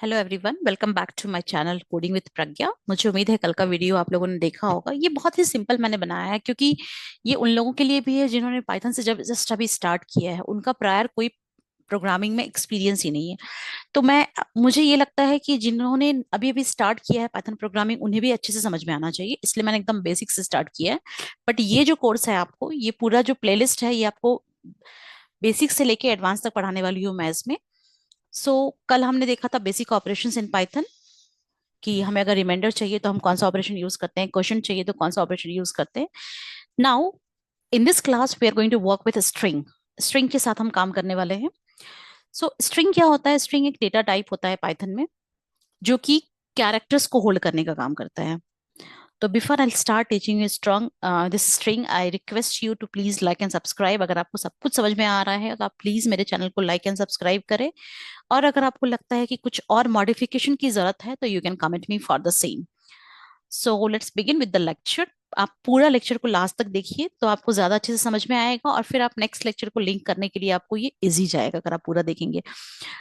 Hello everyone, welcome back to my channel coding with Pragya. मुझे उम्मीद है कल का वीडियो आप लोगों ने देखा होगा। ये बहुत ही सिंपल मैंने बनाया है क्योंकि ये उन लोगों के लिए भी है जिन्होंने पाइथन से जब जस्ट अभी स्टार्ट किया है, उनका प्रायर कोई प्रोग्रामिंग में एक्सपीरियंस ही नहीं है। तो मुझे ये लगता है कि जिन्होंने अभी अभी स्टार्ट किया है पाइथन प्रोग्रामिंग, उन्हें भी अच्छे से समझ में आना चाहिए, इसलिए मैंने एकदम बेसिक से स्टार्ट किया है। बट ये जो कोर्स है, आपको ये पूरा जो प्लेलिस्ट है, ये आपको बेसिक से लेके एडवांस तक पढ़ाने वाली हूँ मैं इसमें। कल हमने देखा था बेसिक ऑपरेशंस इन पाइथन, कि हमें अगर रिमाइंडर चाहिए तो हम कौन सा ऑपरेशन यूज करते हैं, क्वेश्चन चाहिए तो कौन सा ऑपरेशन यूज करते हैं। Now in this class we are going to work with string. String के साथ हम काम करने वाले हैं। स्ट्रिंग क्या होता है? स्ट्रिंग एक डेटा टाइप होता है पाइथन में, जो कि कैरेक्टर्स को होल्ड करने का काम करता है। तो before I start teaching you strong this string, I request you to please like and subscribe. अगर आपको सब कुछ समझ में आ रहा है तो आप प्लीज मेरे चैनल को लाइक एंड सब्सक्राइब करें। और अगर आपको लगता है कि कुछ और मॉडिफिकेशन की जरूरत है तो you can comment me for the same. So let's begin with the lecture. आप पूरा लेक्चर को लास्ट तक देखिए तो आपको ज्यादा अच्छे से समझ में आएगा, और फिर आप नेक्स्ट लेक्चर को लिंक करने के लिए आपको ये इजी जाएगा अगर आप पूरा देखेंगे।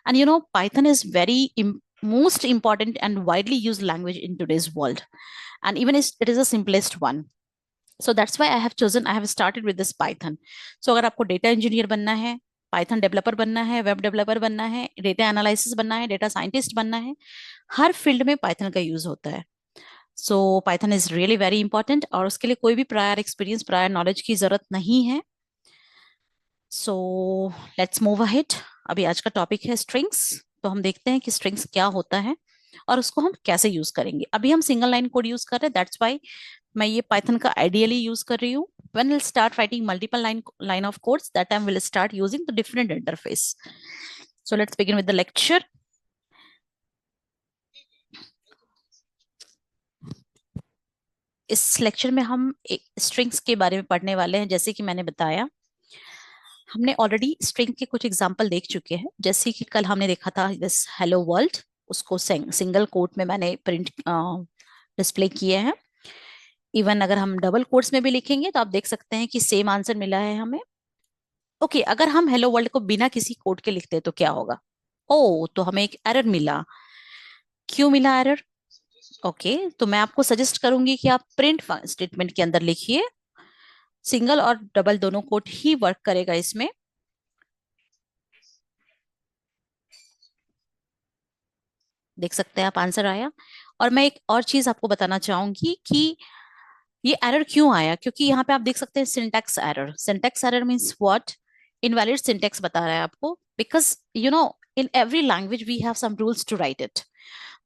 And you know, Python is very most important and widely used language in today's world, and even it is the simplest one. So that's why I have started with this Python. So अगर आपको data engineer बनना है, Python developer बनना है, web developer बनना है, data analysis बनना है, डेटा साइंटिस्ट बनना है, हर फील्ड में पाइथन का यूज होता है। सो Python is really very important, और उसके लिए कोई भी प्रायर एक्सपीरियंस, प्रायर नॉलेज की जरूरत नहीं है। So let's move ahead. अभी आज का टॉपिक है स्ट्रिंग्स। तो हम देखते हैं कि स्ट्रिंग्स क्या होता है और उसको हम कैसे यूज करेंगे। अभी हम सिंगल लाइन कोड यूज कर रहे हैं, दैट्स वाई मैं ये पाइथन का आइडियली यूज कर रही हूँ। when we'll start writing multiple line of codes, that time we'll start using the different interface. So let's begin with the lecture. इस लेक्चर में हम स्ट्रिंग्स के बारे में पढ़ने वाले हैं। जैसे कि मैंने बताया, हमने ऑलरेडी स्ट्रिंग के कुछ एग्जांपल देख चुके हैं। जैसे कि कल हमने देखा था दिस हेलो वर्ल्ड, उसको सिंगल कोट में मैंने प्रिंट डिस्प्ले किए हैं। इवन अगर हम डबल कोट्स में भी लिखेंगे तो आप देख सकते हैं कि सेम आंसर मिला है हमें। ओके, अगर हम हेलो वर्ल्ड को बिना किसी कोड के लिखते हैं तो क्या होगा? ओ, तो हमें एक एरर मिला। क्यों मिला एरर? ओके, तो मैं आपको सजेस्ट करूंगी कि आप प्रिंट स्टेटमेंट के अंदर लिखिए। सिंगल और डबल दोनों कोड ही वर्क करेगा इसमें। देख सकते हैं आप, आंसर आया। और मैं एक और चीज आपको बताना चाहूंगी कि ये एरर क्यों आया, क्योंकि यहाँ पे आप देख सकते हैं syntax error. Syntax error means what? Invalid syntax बता रहा है आपको, because you know in every language we have some rules to write it.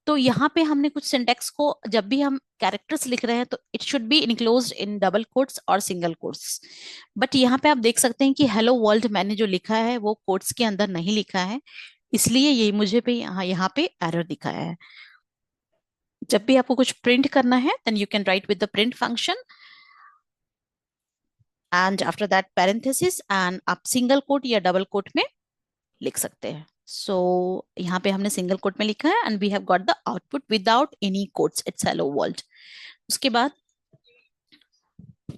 तो यहाँ पे हमने कुछ सिंटेक्स को, जब भी हम कैरेक्टर्स लिख रहे हैं तो it should be enclosed in double quotes और सिंगल कोट्स। बट यहाँ पे आप देख सकते हैं कि हेलो वर्ल्ड मैंने जो लिखा है वो कोट्स के अंदर नहीं लिखा है, इसलिए ये मुझे पे यहाँ पे एरर दिखाया है। जब भी आपको कुछ प्रिंट करना है then you can write with the print function, and after that parenthesis, and आप सिंगल कोट या डबल कोट में लिख सकते हैं। यहाँ पे हमने सिंगल कोट में लिखा है and we have got the output without any quotes, it's hello world. उसके बाद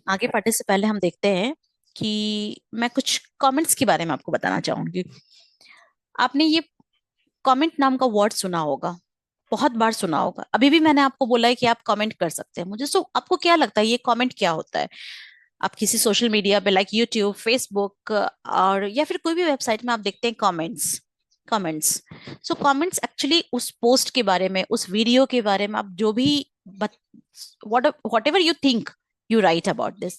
आगे बढ़ने से पहले हम देखते हैं कि मैं कुछ कमेंट्स के बारे में आपको बताना चाहूंगी। आपने ये कमेंट नाम का वर्ड सुना होगा, बहुत बार सुना होगा। अभी भी मैंने आपको बोला है कि आप कमेंट कर सकते हैं मुझे। आपको क्या लगता है ये कमेंट क्या होता है? आप किसी सोशल मीडिया पे लाइक यूट्यूब, फेसबुक और या फिर कोई भी वेबसाइट में आप देखते हैं कमेंट्स। कमेंट्स कमेंट्स एक्चुअली उस पोस्ट के बारे में, उस वीडियो के बारे में आप जो भी what ever you think you right about this.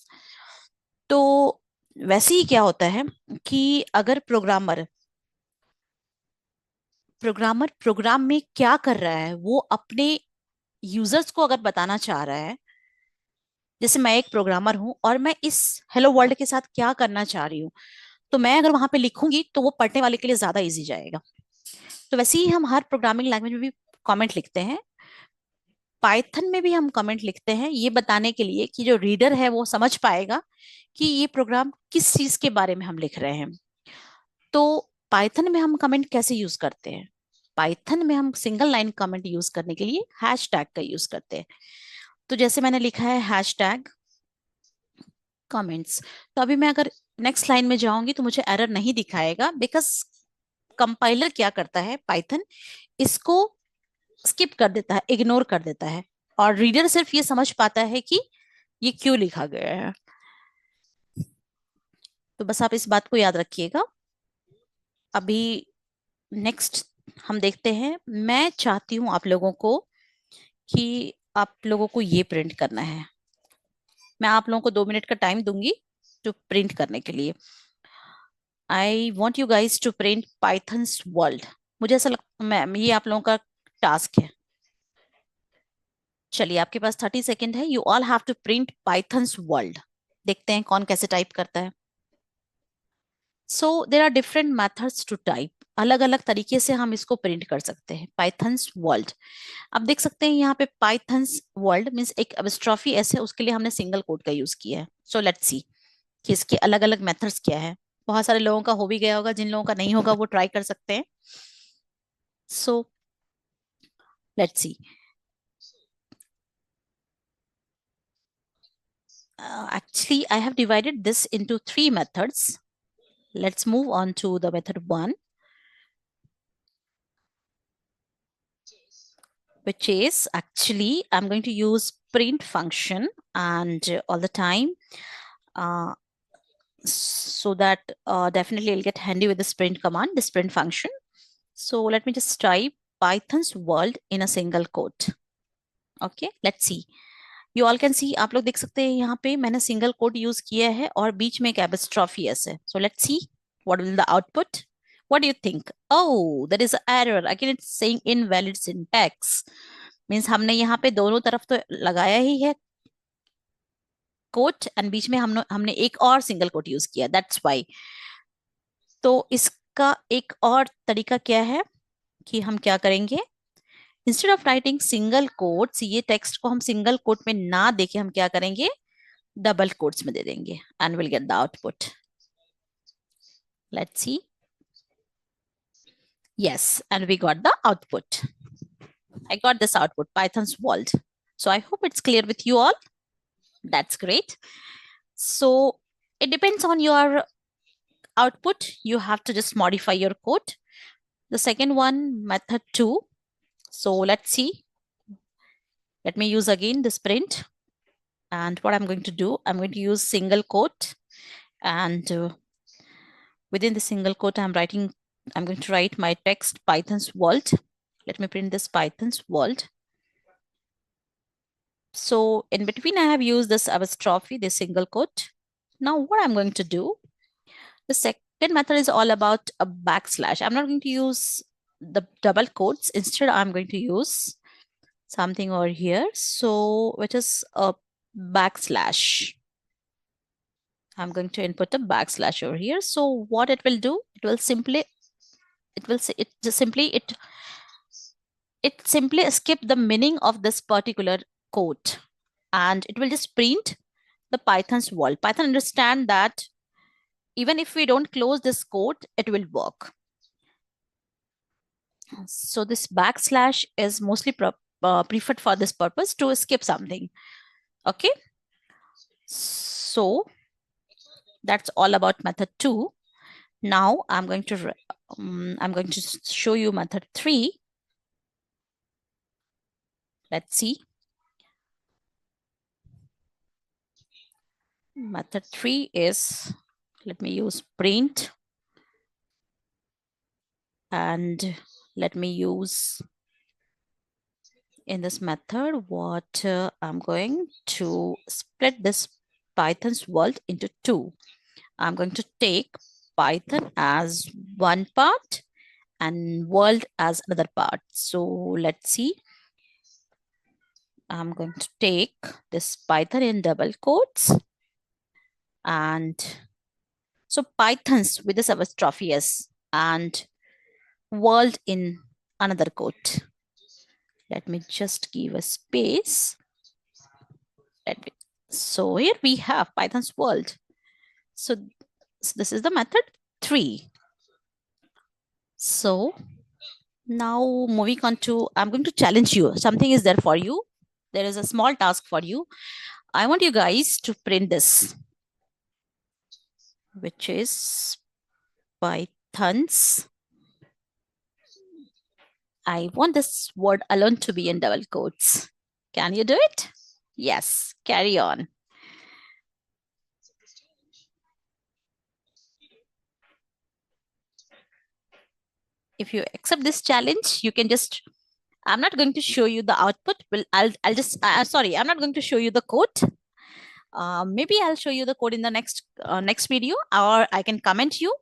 तो वैसे ही क्या होता है कि अगर प्रोग्रामर प्रोग्रामर प्रोग्राम में क्या कर रहा है वो अपने यूजर्स को अगर बताना चाह रहा है, जैसे मैं एक प्रोग्रामर हूं और मैं इस हेलो वर्ल्ड के साथ क्या करना चाह रही हूँ, तो मैं अगर वहां पे लिखूंगी तो वो पढ़ने वाले के लिए ज्यादा इजी जाएगा। तो वैसे ही हम हर प्रोग्रामिंग लैंग्वेज में भी कमेंट लिखते हैं। पाइथन में भी हम कमेंट लिखते हैं ये बताने के लिए कि जो रीडर है वो समझ पाएगा कि ये प्रोग्राम किस चीज के बारे में हम लिख रहे हैं। तो पाइथन में हम कमेंट कैसे यूज करते हैं? पाइथन में हम सिंगल लाइन कमेंट यूज करने के लिए हैश टैग का यूज करते हैं। तो जैसे मैंने लिखा है हैश टैग कमेंट्स, तो अभी मैं अगर नेक्स्ट लाइन में जाऊंगी तो मुझे एरर नहीं दिखाएगा, बिकॉज कंपाइलर क्या करता है, पाइथन इसको स्किप कर देता है, इग्नोर कर देता है, और रीडर सिर्फ ये समझ पाता है कि ये क्यों लिखा गया है। तो बस आप इस बात को याद रखिएगा। अभी नेक्स्ट हम देखते हैं। मैं चाहती हूं आप लोगों को कि आप लोगों को ये प्रिंट करना है। मैं आप लोगों को 2 मिनट का टाइम दूंगी टू प्रिंट करने के लिए। I want you guys to print Python's world. मुझे ऐसा लगता, मैम ये आप लोगों का टास्क है। चलिए, आपके पास 30 सेकेंड है। You all have to print Python's world. देखते हैं कौन कैसे टाइप करता है। So there are different methods to type. अलग अलग तरीके से हम इसको प्रिंट कर सकते हैं। पाइथन्स वर्ल्ड, आप देख सकते हैं यहाँ पे पाइथन्स वर्ल्ड मीन्स एक एपिस्ट्रॉफी ऐसे, उसके लिए हमने सिंगल कोट का यूज किया है। सो लेट्स सी कि इसके अलग अलग मेथड्स क्या है। बहुत सारे लोगों का हो भी गया होगा, जिन लोगों का नहीं होगा वो ट्राई कर सकते हैं। So let's see. Actually, I have divided this into 3 methods. Let's move on to the method 1, which is actually I'm going to use print function, and all the time, uh, so that definitely I'll get handy with this print command, this print function. So let me just type Python's world in a single quote. Okay, let's see. You all can see, आप लोग देख सकते हैं यहाँ पे मैंने single quote use किया है और बीच में एक एपिस्ट्रॉफी है. So let's see what will the output. What do you think? Oh, there is an error. Again, it's saying invalid syntax. Means हमने यहाँ पे दोनों तरफ तो लगाया ही है कोट, एंड बीच में हमने एक और सिंगल कोट यूज किया. That's why. तो इसका एक और तरीका क्या है कि हम क्या करेंगे, instead of writing single quotes, ये टेक्स्ट को हम सिंगल कोट में ना देके हम क्या करेंगे, डबल कोट्स में दे देंगे, and will get the output. Let's see. Yes, and we got the output. I got this output, Python's world. So I hope it's clear with you all. That's great. So it depends on your output. You have to just modify your code. The second one, method 2. So let's see. Let me use again this print. And what I'm going to do, I'm going to use single quote. And within the single quote, I'm going to write my text Python's world. Let me print this Python's world. So in between, I have used this apostrophe, this single quote. Now what I'm going to do, the second method is all about a backslash. I'm not going to use the double quotes. Instead, I'm going to use something over here. So which is a backslash. I'm going to input a backslash over here. So what it will do, it will simply skip the meaning of this particular quote, and it will just print the Python's world. Python understand that even if we don't close this quote, it will work. So this backslash is mostly preferred for this purpose, to skip something. Okay. So that's all about method 2. Now I'm going to show you method 3. Let's see. Method 3 is, let me use print, and let me use in this method what I'm going to split this Python's world into 2. I'm going to take Python as one part and world as another part. So let's see. I'm going to take this Python in double quotes, and so Pythons with this apostrophe s, and world in another quote. Let me just give a space. So here we have Python's world. So this is the method 3. So now moving on to, I'm going to challenge you. Something is there for you. There is a small task for you. I want you guys to print this, which is Python's I want this word alone to be in double quotes. Can you do it? Yes, carry on. If you accept this challenge, you can just, I'm not going to show you the output. Well, I'll just, sorry, I'm not going to show you the code. Maybe I'll show you the code in the next video, or I can comment you.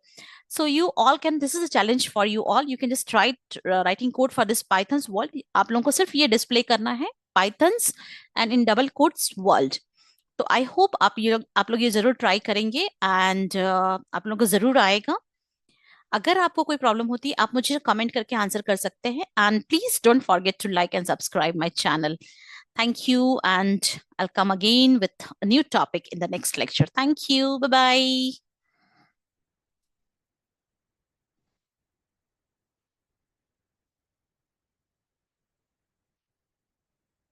So you all can, this is a challenge for you all. You can just try writing code for this Python's world. आप लोगों को सिर्फ ये display करना है Python's and in double quotes world. तो I hope आप लोग ये जरूर ट्राई करेंगे एंड आप लोगों को जरूर आएगा. अगर आपको कोई प्रॉब्लम होती है आप मुझे कमेंट करके आंसर कर सकते हैं and please don't forget to like and subscribe my channel. Thank you, and I'll come again with a new topic in the next lecture. Thank you. Bye bye.